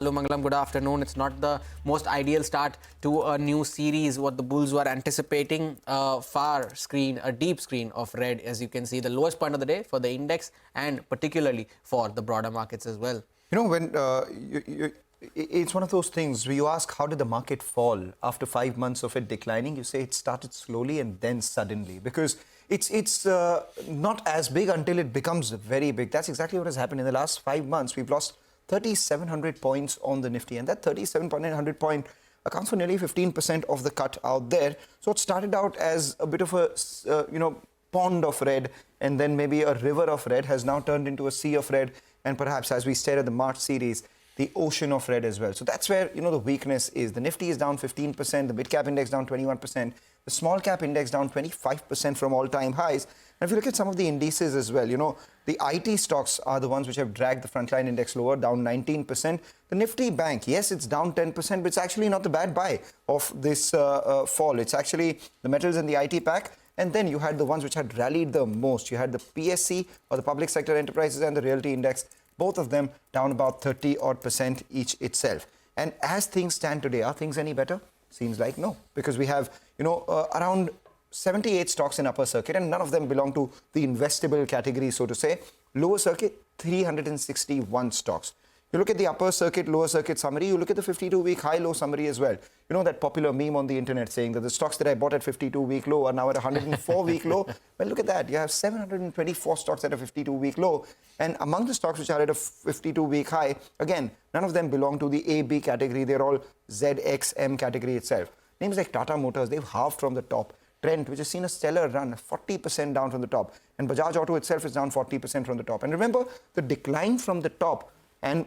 Hello Mangalam, good afternoon. It's not the most ideal start to a new series. What the bulls were anticipating, a deep screen of red, as you can see, the lowest point of the day for the index and particularly for the broader markets as well. You know, when it's one of those things where you ask, how did the market fall after 5 months of it declining? You say it started slowly and then suddenly, because it's not as big until it becomes very big. That's exactly what has happened in the last 5 months. We've lost 3,700 points on the Nifty, and that 3,700 point accounts for nearly 15% of the cut out there. So it started out as a bit of a pond of red, and then maybe a river of red has now turned into a sea of red, and perhaps as we stare at the March series, the ocean of red as well. So that's where the weakness is. The Nifty is down 15%, the mid-cap index down 21%, the small-cap index down 25% from all-time highs. And if you look at some of the indices as well, the IT stocks are the ones which have dragged the frontline index lower, down 19%. The Nifty Bank, yes, it's down 10%, but it's actually not the bad buy of this fall. It's actually the metals and the IT pack. And then you had the ones which had rallied the most. You had the PSC, or the public sector enterprises, and the realty index, both of them down about 30% each itself. And as things stand today, are things any better? Seems like no, because we have, around 78 stocks in upper circuit, and none of them belong to the investable category, so to say. Lower circuit, 361 stocks. You look at the upper circuit, lower circuit summary, you look at the 52-week high-low summary as well. You know that popular meme on the internet saying that the stocks that I bought at 52-week low are now at 104-week low. Well, look at that. You have 724 stocks at a 52-week low. And among the stocks which are at a 52-week high, again, none of them belong to the A-B category. They're all ZXM category itself. Names like Tata Motors, they've halved from the top. Trent, which has seen a stellar run, 40% down from the top. And Bajaj Auto itself is down 40% from the top. And remember, the decline from the top and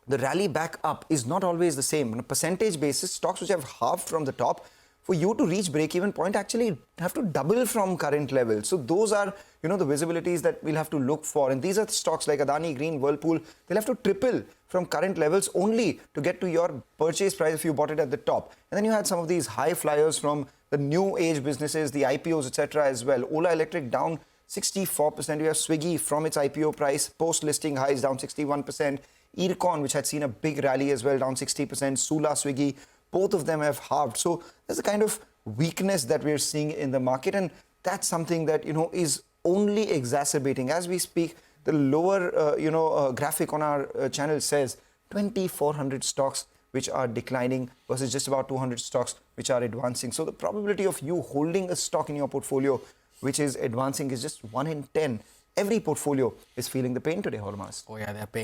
the rally back up is not always the same. On a percentage basis, stocks which have halved from the top, for you to reach break-even point, actually have to double from current levels. So those are, the visibilities that we'll have to look for. And these are stocks like Adani, Green, Whirlpool. They'll have to triple from current levels only to get to your purchase price if you bought it at the top. And then you had some of these high flyers from the new age businesses, the IPOs, etc. as well. Ola Electric down 64%. You have Swiggy from its IPO price, post-listing highs down 61%. Ircon, which had seen a big rally as well, down 60%. Sula, Swiggy, both of them have halved. So there's a kind of weakness that we're seeing in the market, and that's something that, is only exacerbating. As we speak, the lower, graphic on our channel says 2,400 stocks which are declining versus just about 200 stocks which are advancing. So the probability of you holding a stock in your portfolio which is advancing is just 1 in 10. Every portfolio is feeling the pain today, Hormaz. Oh yeah, they're paying.